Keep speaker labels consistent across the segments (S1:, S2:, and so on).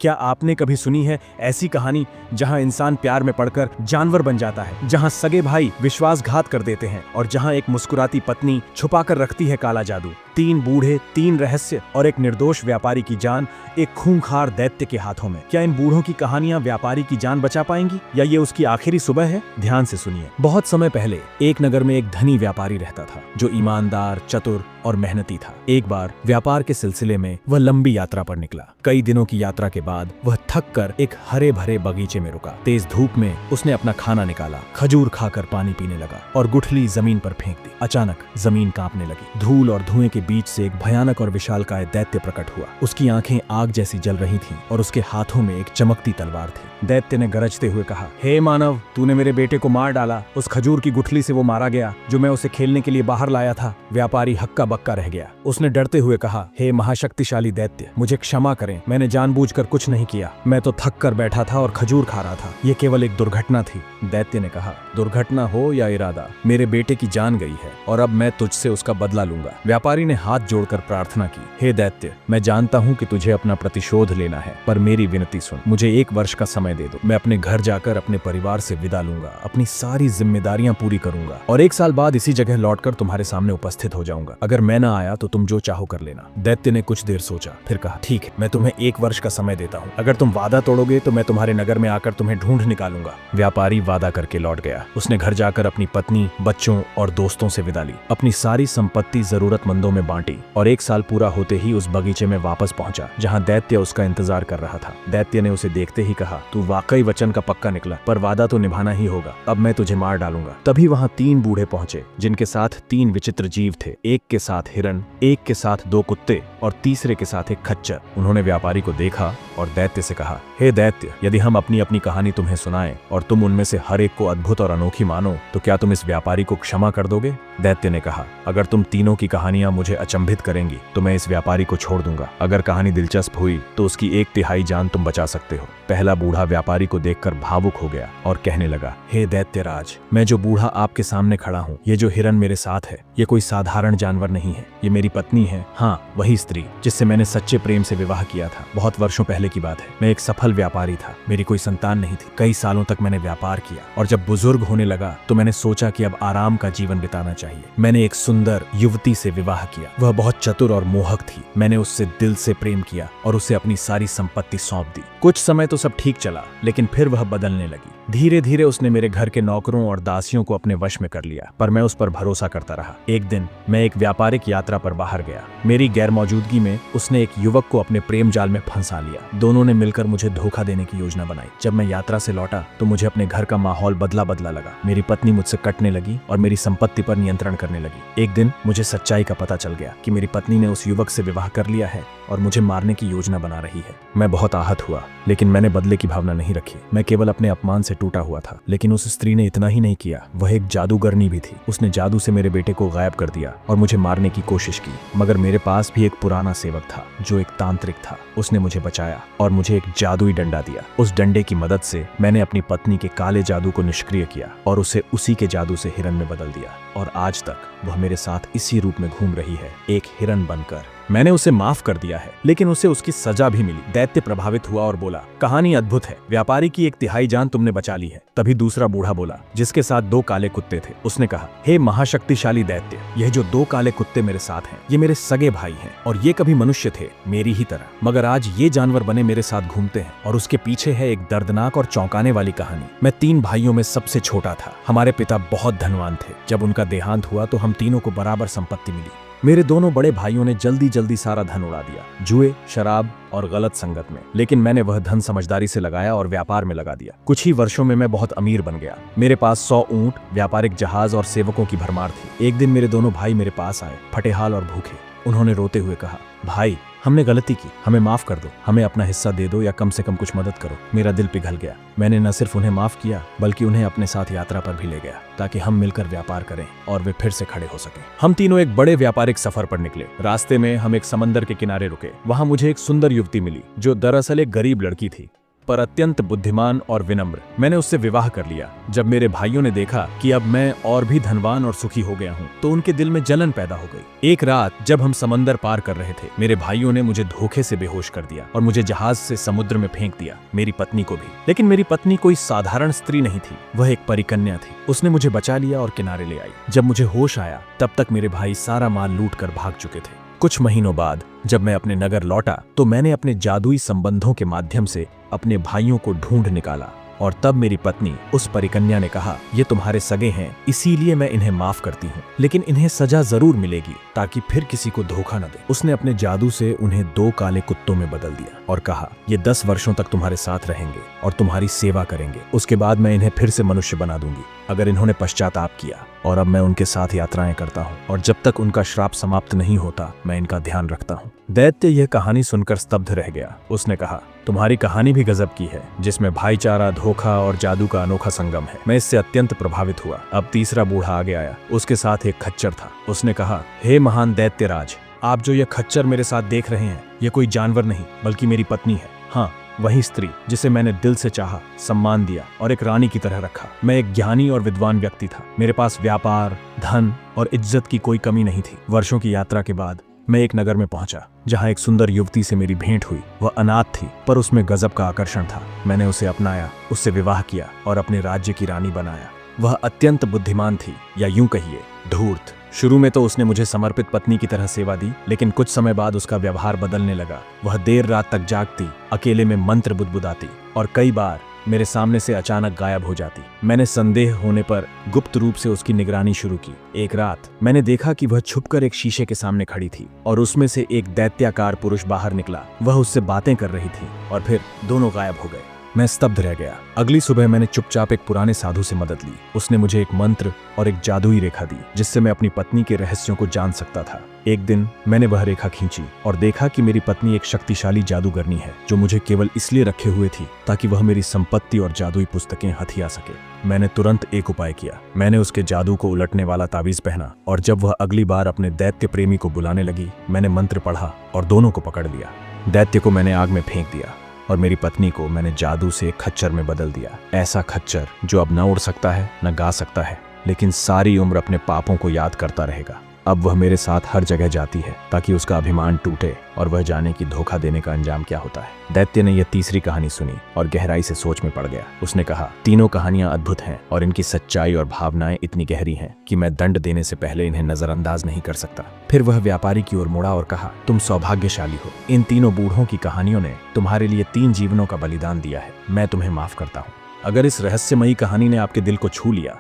S1: क्या आपने कभी सुनी है ऐसी कहानी जहां इंसान प्यार में पड़कर जानवर बन जाता है, जहां सगे भाई विश्वासघात कर देते हैं और जहां एक मुस्कुराती पत्नी छुपाकर रखती है काला जादू। 3 बूढ़े, 3 रहस्य और एक निर्दोष व्यापारी की जान एक खूंखार दैत्य के हाथों में। क्या इन बूढ़ों की कहानियां व्यापारी की जान बचा पाएंगी या ये उसकी आखिरी सुबह है? ध्यान से सुनिए। बहुत समय पहले एक नगर में एक धनी व्यापारी रहता था जो ईमानदार, चतुर और मेहनती था। एक बार व्यापार के सिलसिले में वह लंबी यात्रा पर निकला। कई दिनों की यात्रा के बाद वह थक कर एक हरे भरे बगीचे में रुका। तेज धूप में उसने अपना खाना निकाला, खजूर खाकर पानी पीने लगा और गुठली जमीन पर फेंक दी। अचानक जमीन कांपने लगी। धूल और धुएं के बीच से एक भयानक और विशालकाय दैत्य प्रकट हुआ। उसकी आंखें आग जैसी जल रही थीं और उसके हाथों में एक चमकती तलवार थी। दैत्य ने गरजते हुए कहा, हे मानव, तूने मेरे बेटे को मार डाला। उस खजूर की गुठली से वो मारा गया जो मैं उसे खेलने के लिए बाहर लाया था। व्यापारी हक्का बक्का रह गया। उसने डरते हुए कहा, हे महाशक्तिशाली दैत्य, मुझे क्षमा करें, मैंने जानबूझकर कुछ नहीं किया। मैं तो थक कर बैठा था और खजूर खा रहा था। ये केवल एक दुर्घटना थी। दैत्य ने कहा, दुर्घटना हो या इरादा, मेरे बेटे की जान गई है और अब मैं तुझसे उसका बदला लूंगा। व्यापारी ने हाथ जोड़कर प्रार्थना की, हे दैत्य, मैं जानता हूँ कि तुझे अपना प्रतिशोध लेना है, पर मेरी विनती सुन। मुझे 1 वर्ष का समय दे दो। मैं अपने घर जाकर अपने परिवार से विदा लूंगा, अपनी सारी जिम्मेदारियां पूरी करूंगा और 1 साल बाद इसी जगह लौटकर तुम्हारे सामने उपस्थित हो जाऊंगा। अगर मैं ना आया तो तुम जो चाहो कर लेना। दैत्य ने कुछ देर सोचा, फिर कहा, ठीक है, मैं तुम्हें 1 वर्ष का समय देता हूँ। अगर तुम वादा तोड़ोगे तो मैं तुम्हारे नगर में आकर तुम्हें ढूंढ निकालूंगा। व्यापारी वादा करके लौट गया। उसने घर जाकर अपनी पत्नी, बच्चों और दोस्तों से विदा ली। अपनी सारी संपत्ति जरूरतमंदों में बांटी और 1 साल पूरा होते ही उस बगीचे में वापस पहुंचा जहां दैत्य उसका इंतजार कर रहा था। दैत्य ने उसे देखते ही कहा, तू वाकई वचन का पक्का निकला, पर वादा तो निभाना ही होगा। अब मैं तुझे मार डालूंगा। तभी वहां 3 बूढ़े पहुंचे जिनके साथ 3 विचित्र जीव थे। एक के साथ हिरन, एक के साथ 2 कुत्ते और तीसरे के साथ एक खच्चर। उन्होंने व्यापारी को देखा और दैत्य से कहा, हे दैत्य, यदि हम अपनी अपनी कहानी तुम्हें सुनाएं और तुम उनमें से हर एक को अद्भुत और अनोखी मानो तो क्या तुम इस व्यापारी को क्षमा कर दोगे? दैत्य ने कहा, अगर तुम तीनों की कहानियां मुझे अचंभित करेंगी तो मैं इस व्यापारी को छोड़ दूंगा। अगर कहानी दिलचस्प हुई तो उसकी 1/3 जान तुम बचा सकते हो। पहला बूढ़ा व्यापारी को देखकर भावुक हो गया और कहने लगा, हे दैत्यराज, मैं जो बूढ़ा आपके सामने खड़ा हूँ, ये जो हिरन मेरे साथ है, ये कोई साधारण जानवर नहीं है। ये मेरी पत्नी है, हाँ, वही स्त्री जिससे मैंने सच्चे प्रेम से विवाह किया था। बहुत वर्षों पहले की बात है। मैं एक सफल व्यापारी था। मेरी कोई संतान नहीं थी। कई सालों तक मैंने व्यापार किया और जब बुजुर्ग होने लगा तो मैंने सोचा कि अब आराम का जीवन बिताना चाहिए। मैंने एक सुंदर युवती से विवाह किया। वह बहुत चतुर और मोहक थी। मैंने उससे दिल से प्रेम किया और उसे अपनी सारी संपत्ति सौंप दी। कुछ समय तो सब ठीक चला, लेकिन फिर वह बदलने लगी। धीरे धीरे उसने मेरे घर के नौकरों और दासियों को अपने वश में कर लिया, पर मैं उस पर भरोसा करता रहा। एक दिन मैं एक व्यापारिक यात्रा पर बाहर गया। मेरी गैर मौजूदगी में उसने एक युवक को अपने प्रेम जाल में फंसा लिया। दोनों ने मिलकर मुझे धोखा देने की योजना बनाई। जब मैं यात्रा से लौटा तो मुझे अपने घर का माहौल बदला बदला लगा। मेरी पत्नी मुझसे कटने लगी और मेरी संपत्ति पर नियंत्रण करने लगी। एक दिन मुझे सच्चाई का पता चल गया कि मेरी पत्नी ने उस युवक से विवाह कर लिया है और मुझे मारने की योजना बना रही है। मैं बहुत आहत हुआ, लेकिन मैंने बदले की भावना नहीं रखी। मैं केवल अपने अपमान से टूटा हुआ था। लेकिन उस स्त्री ने इतना ही नहीं किया, वह एक जादूगरनी भी थी। उसने जादू से मेरे बेटे को गायब कर दिया और मुझे मारने की कोशिश की। मगर मेरे पास भी एक पुराना सेवक था जो एक तांत्रिक था। उसने मुझे बचाया और मुझे एक जादुई डंडा दिया। उस डंडे की मदद से मैंने अपनी पत्नी के काले जादू को निष्क्रिय किया और उसे उसी के जादू से हिरन में बदल दिया और आज तक वह मेरे साथ इसी रूप में घूम रही है, एक हिरन बनकर। मैंने उसे माफ कर दिया है, लेकिन उसे उसकी सजा भी मिली। दैत्य प्रभावित हुआ और बोला, कहानी अद्भुत है, व्यापारी की 1/3 जान तुमने बचा ली है। तभी दूसरा बूढ़ा बोला, जिसके साथ 2 काले कुत्ते थे। उसने कहा, हे महाशक्तिशाली दैत्य, यह जो 2 काले कुत्ते मेरे साथ हैं, ये मेरे सगे भाई हैं और ये कभी मनुष्य थे, मेरी ही तरह, मगर आज ये जानवर बने मेरे साथ घूमते हैं और उसके पीछे है एक दर्दनाक और चौंकाने वाली कहानी। मैं 3 भाइयों में सबसे छोटा था। हमारे पिता बहुत धनवान थे। जब उनका देहांत हुआ तो हम तीनों को बराबर संपत्ति मिली। मेरे दोनों बड़े भाइयों ने जल्दी जल्दी सारा धन उड़ा दिया, जुए, शराब और गलत संगत में। लेकिन मैंने वह धन समझदारी से लगाया और व्यापार में लगा दिया। कुछ ही वर्षों में मैं बहुत अमीर बन गया। मेरे पास 100 ऊंट, व्यापारिक जहाज और सेवकों की भरमार थी। एक दिन मेरे दोनों भाई मेरे पास आए, फटेहाल और भूखे। उन्होंने रोते हुए कहा, भाई, हमने गलती की, हमें माफ कर दो, हमें अपना हिस्सा दे दो या कम से कम कुछ मदद करो। मेरा दिल पिघल गया। मैंने न सिर्फ उन्हें माफ किया बल्कि उन्हें अपने साथ यात्रा पर भी ले गया ताकि हम मिलकर व्यापार करें और वे फिर से खड़े हो सके। हम तीनों एक बड़े व्यापारिक सफर पर निकले। रास्ते में हम एक समंदर के किनारे रुके। वहां मुझे एक सुंदर युवती मिली जो दरअसल एक गरीब लड़की थी। पर अत्यंत बुद्धिमान और विनम्र। मैंने उससे विवाह कर लिया। जब मेरे भाइयों ने देखा कि अब मैं और भी धनवान और सुखी हो गया हूँ तो उनके दिल में जलन पैदा हो गई। एक रात जब हम समंदर पार कर रहे थे, मेरे भाइयों ने मुझे धोखे से बेहोश कर दिया और मुझे जहाज से समुद्र में फेंक दिया, मेरी पत्नी को भी। लेकिन मेरी पत्नी कोई साधारण स्त्री नहीं थी, वह एक परिकन्या थी। उसने मुझे बचा लिया और किनारे ले आई। जब मुझे होश आया तब तक मेरे भाई सारा माल लूट कर भाग चुके थे। कुछ महीनों बाद जब मैं अपने नगर लौटा तो मैंने अपने जादुई संबंधों के माध्यम से अपने भाइयों को ढूंढ निकाला और तब मेरी पत्नी उस परिकन्या ने कहा, ये तुम्हारे सगे हैं, इसीलिए मैं इन्हें माफ करती हूँ, लेकिन इन्हें सजा जरूर मिलेगी ताकि फिर किसी को धोखा न दे। उसने अपने जादू से उन्हें 2 काले कुत्तों में बदल दिया और कहा, ये 10 वर्षों तक तुम्हारे साथ रहेंगे और तुम्हारी सेवा करेंगे। उसके बाद मैं इन्हें फिर से मनुष्य बना दूंगी अगर इन्होंने पश्चाताप किया। और अब मैं उनके साथ यात्राएं करता हूँ और जब तक उनका श्राप समाप्त नहीं होता मैं इनका ध्यान रखता हूँ। दैत्य यह कहानी सुनकर स्तब्ध रह गया। उसने कहा, तुम्हारी कहानी भी गजब की है, जिसमें भाईचारा, धोखा और जादू का अनोखा संगम है। मैं इससे अत्यंत प्रभावित हुआ। अब तीसरा बूढ़ा आगे आया। उसके साथ एक खच्चर था। उसने कहा, हे महान दैत्यराज, आप जो यह खच्चर मेरे साथ देख रहे हैं, यह कोई जानवर नहीं बल्कि मेरी पत्नी है। हाँ, वही स्त्री जिसे मैंने दिल से चाहा, सम्मान दिया और एक रानी की तरह रखा। मैं एक ज्ञानी और विद्वान व्यक्ति था। मेरे पास व्यापार, धन और इज्जत की कोई कमी नहीं थी। वर्षों की यात्रा के बाद मैं एक नगर में पहुंचा जहां एक सुंदर युवती से मेरी भेंट हुई। वह अनाथ थी पर उसमें गजब का आकर्षण था। मैंने उसे अपनाया, उससे विवाह किया और अपने राज्य की रानी बनाया। वह अत्यंत बुद्धिमान थी, या यूं कहिए धूर्त। शुरू में तो उसने मुझे समर्पित पत्नी की तरह सेवा दी, लेकिन कुछ समय बाद उसका व्यवहार बदलने लगा। वह देर रात तक जागती, अकेले में मंत्र बुदबुदाती और कई बार मेरे सामने से अचानक गायब हो जाती। मैंने संदेह होने पर गुप्त रूप से उसकी निगरानी शुरू की। एक रात मैंने देखा कि वह छुपकर एक शीशे के सामने खड़ी थी और उसमें से एक दैत्याकार पुरुष बाहर निकला। वह उससे बातें कर रही थी और फिर दोनों गायब हो गए। मैं स्तब्ध रह गया। अगली सुबह मैंने चुपचाप एक पुराने साधु से मदद ली। उसने मुझे एक मंत्र और एक जादुई रेखा दी जिससे मैं अपनी पत्नी के रहस्यों को जान सकता था। एक दिन मैंने वह रेखा खींची और देखा कि मेरी पत्नी एक शक्तिशाली जादूगरनी है जो मुझे केवल इसलिए रखे हुए थी ताकि वह मेरी संपत्ति और जादुई पुस्तकें हथिया सके। मैंने तुरंत एक उपाय किया। मैंने उसके जादू को उलटने वाला तावीज पहना और जब वह अगली बार अपने दैत्य प्रेमी को बुलाने लगी, मैंने मंत्र पढ़ा और दोनों को पकड़ लिया। दैत्य को मैंने आग में फेंक दिया और मेरी पत्नी को मैंने जादू से एक खच्चर में बदल दिया। ऐसा खच्चर जो अब न उड़ सकता है, न गा सकता है, लेकिन सारी उम्र अपने पापों को याद करता रहेगा। अब वह मेरे साथ हर जगह जाती है ताकि उसका अभिमान टूटे और वह जाने की धोखा देने का अंजाम क्या होता है। दैत्य ने यह तीसरी कहानी सुनी और गहराई से सोच में पड़ गया। उसने कहा, तीनों कहानियां अद्भुत हैं और इनकी सच्चाई और भावनाएं इतनी गहरी हैं कि मैं दंड देने से पहले इन्हें नजरअंदाज नहीं कर सकता। फिर वह व्यापारी की ओर मुड़ा और कहा, तुम सौभाग्यशाली हो। इन तीनों बूढ़ों की कहानियों ने तुम्हारे लिए 3 जीवनों का बलिदान दिया है। मैं तुम्हें माफ करता हूँ। अगर इस रहस्यमयी कहानी ने आपके दिल को छू लिया,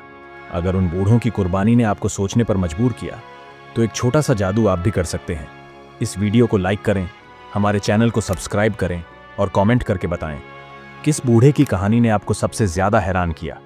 S1: अगर उन बूढ़ों की कुर्बानी ने आपको सोचने पर मजबूर किया, तो एक छोटा सा जादू आप भी कर सकते हैं। इस वीडियो को लाइक करें, हमारे चैनल को सब्सक्राइब करें और कमेंट करके बताएं किस बूढ़े की कहानी ने आपको सबसे ज्यादा हैरान किया।